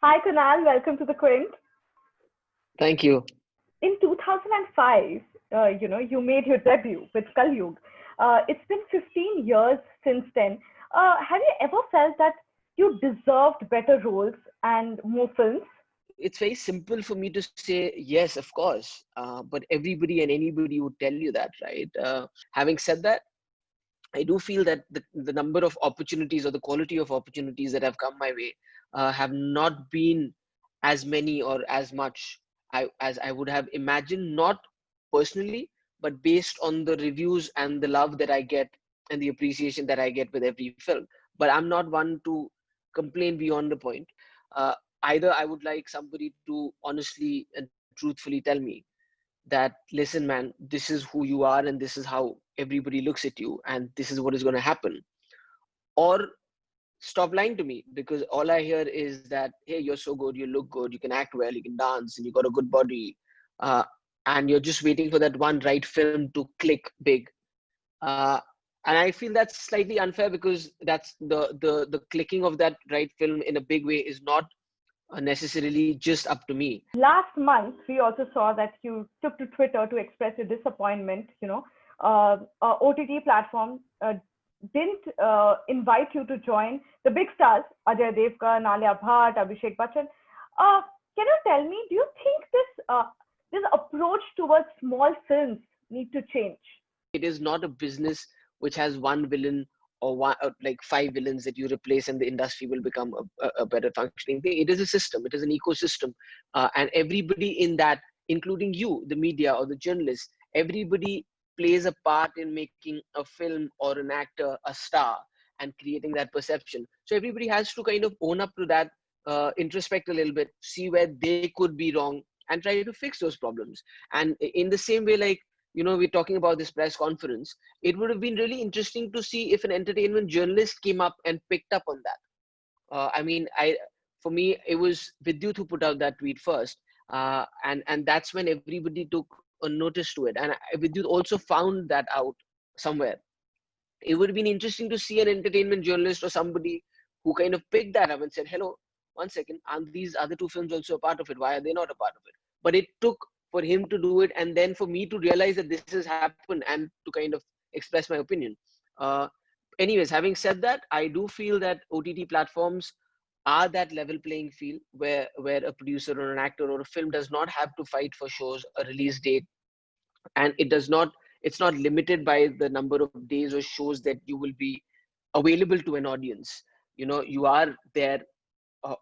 Hi, Kunal. Welcome to the Quint. Thank you. In 2005, you made your debut with Kalyug. It's been 15 years since then. Have you ever felt that you deserved better roles and more films? It's very simple for me to say yes, of course. But everybody and anybody would tell you that, right? Having said that, I do feel that the number of opportunities or the quality of opportunities that have come my way have not been as many or as much as I would have imagined, not personally, but based on the reviews and the love that I get and the appreciation that I get with every film. But I'm not one to complain beyond the point. Uh, Either I would like somebody to honestly and truthfully tell me that, listen, man, this is who you are and this is how everybody looks at you and this is what is going to happen, or stop lying to me, because all I hear is that, hey, you're so good, you look good, you can act well, you can dance, and you got a good body, uh, and you're just waiting for that one right film to click big. uh, and I feel that's slightly unfair, because that's the clicking of that right film in a big way is not necessarily just up to me. Last month, we also saw that you took to Twitter to express your disappointment. OTT platform didn't invite you to join the big stars, Ajay Devgan, Alia Bhatt, Abhishek Bachchan. Uh, can you tell me, do you think this approach towards small films need to change? It is not a business which has one villain or one or like five villains that you replace and the industry will become a better functioning thing. It is a system, it is an ecosystem, and everybody in that, including you, the media or the journalists, everybody plays a part in making a film or an actor a star and creating that perception. So everybody has to kind of own up to that, introspect a little bit, see where they could be wrong, and try to fix those problems. And in the same way, like, we're talking about this press conference, it would have been really interesting to see if an entertainment journalist came up and picked up on that. I mean, for me, it was Vidyut who put out that tweet first, and that's when everybody took a notice to it. And Vidyut also found that out somewhere. It would have been interesting to see an entertainment journalist or somebody who kind of picked that up and said, hello, one second, aren't these other two films also a part of it? Why are they not a part of it? But it took for him to do it, and then for me to realize that this has happened and to kind of express my opinion. uh, Anyways, having said that, I do feel that OTT platforms are that level playing field where a producer or an actor or a film does not have to fight for shows, a release date, and it's not limited by the number of days or shows that you will be available to an audience. You are there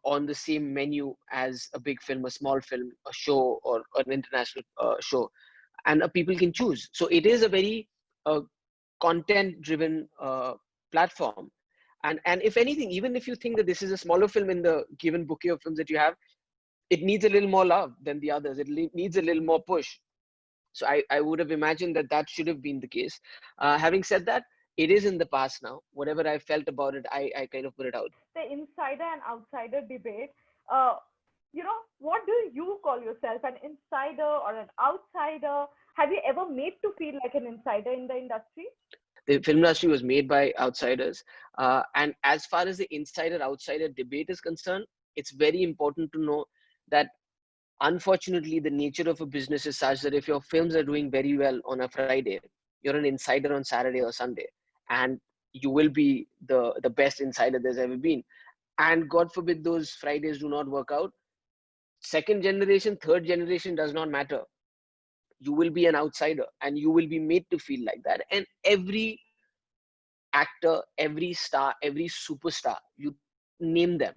on the same menu as a big film, a small film, a show, or an international show, and people can choose. So it is a very content driven platform. And if anything, even if you think that this is a smaller film in the given bouquet of films that you have, it needs a little more love than the others. It needs a little more push. So I would have imagined that that should have been the case. Having said that, it is in the past now. Whatever I felt about it, I kind of put it out. The insider and outsider debate. What do you call yourself? An insider or an outsider? Have you ever made to feel like an insider in the industry? The film industry was made by outsiders. And as far as the insider outsider debate is concerned, it's very important to know that unfortunately the nature of a business is such that if your films are doing very well on a Friday, you're an insider on Saturday or Sunday, and you will be the best insider there's ever been. And God forbid those Fridays do not work out. Second generation, third generation does not matter. You will be an outsider and you will be made to feel like that. And every actor, every star, every superstar, you name them,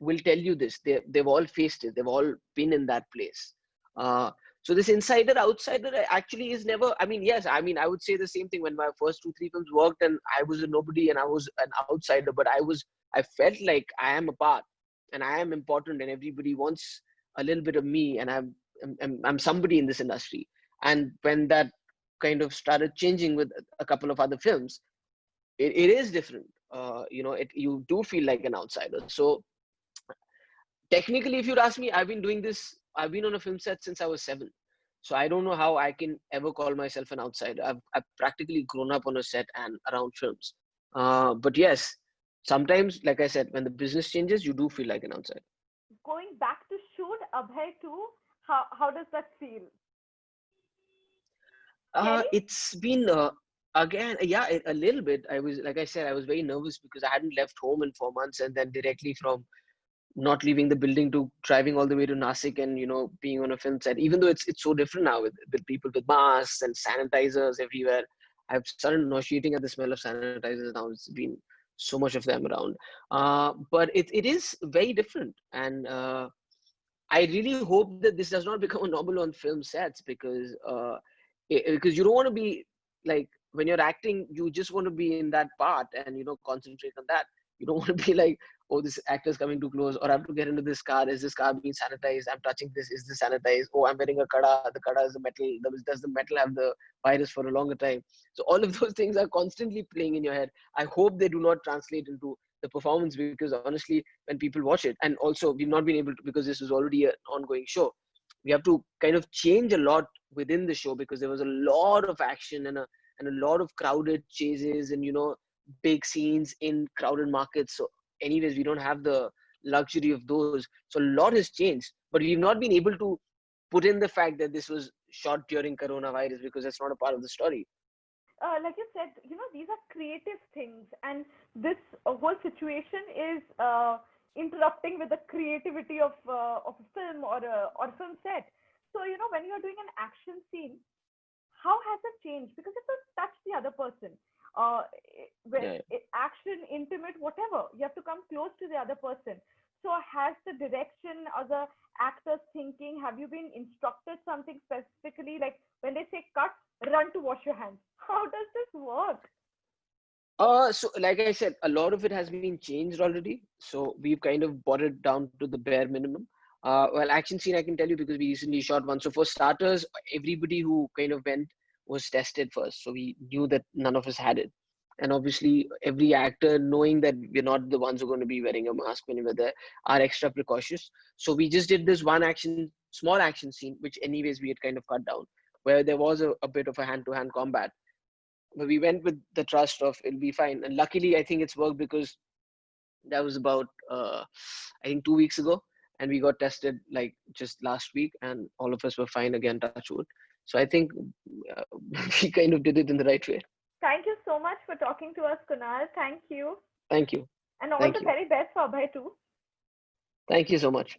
will tell you this. They've all faced it. They've all been in that place. So this insider outsider actually is never, I mean, yes, I mean, I would say the same thing when my first two, three films worked and I was a nobody and I was an outsider, but I felt like I am a part and I am important and everybody wants a little bit of me, and I'm somebody in this industry. And when that kind of started changing with a couple of other films, it is different. You do feel like an outsider. So technically, if you'd ask me, I've been on a film set since I was 7. So I don't know how I can ever call myself an outsider. I've practically grown up on a set and around films. But yes, sometimes, like I said, when the business changes, you do feel like an outsider. going back to shoot Abhay too, how does that feel? Scary? It's been again, yeah, a little bit. I was, like I said, I was very nervous because I hadn't left home in 4 months, and then directly from not leaving the building to driving all the way to Nasik and being on a film set. Even though it's so different now with people with masks and sanitizers everywhere, I've started nauseating at the smell of sanitizers now. It's been so much of them around, but it is very different, and I really hope that this does not become a normal on film sets because you don't want to be like when you're acting, you just want to be in that part and concentrate on that. You don't want to be like, oh, this actor's coming too close, or I have to get into this car. Is this car being sanitized? I'm touching this. Is this sanitized? Oh, I'm wearing a kada. The kada is the metal. Does the metal have the virus for a longer time? So all of those things are constantly playing in your head. I hope they do not translate into the performance, because honestly, when people watch it, and also we've not been able to, because this was already an ongoing show, we have to kind of change a lot within the show because there was a lot of action and a lot of crowded chases and big scenes in crowded markets. So anyways, we don't have the luxury of those, so a lot has changed, but we've not been able to put in the fact that this was shot during coronavirus because that's not a part of the story. Like you said, these are creative things, and this whole situation is interrupting with the creativity of a film or a film set. So when you're doing an action scene, how has it changed? Because it will touch the other person. Yeah. Action, intimate, whatever, you have to come close to the other person. So has the direction or the actors thinking? Have you been instructed something specifically, like when they say cut, run to wash your hands? How does this work? So like I said, a lot of it has been changed already. So we've kind of brought it down to the bare minimum. Well, action scene, I can tell you because we recently shot one. So for starters, everybody who kind of went was tested first. So we knew that none of us had it. And obviously, every actor, knowing that we're not the ones who are going to be wearing a mask when we're there, are extra precautious. So we just did this one small action scene, which anyways we had kind of cut down, where there was a bit of a hand-to-hand combat, but we went with the trust of it'll be fine. And luckily, I think it's worked because that was about I think 2 weeks ago, and we got tested like just last week, and all of us were fine again. Touch wood. So I think uh, we kind of did it in the right way. Thank you so much for talking to us, Kunal. Thank you. Thank you. And all Thank the you. very best for Abhay too. Thank you so much.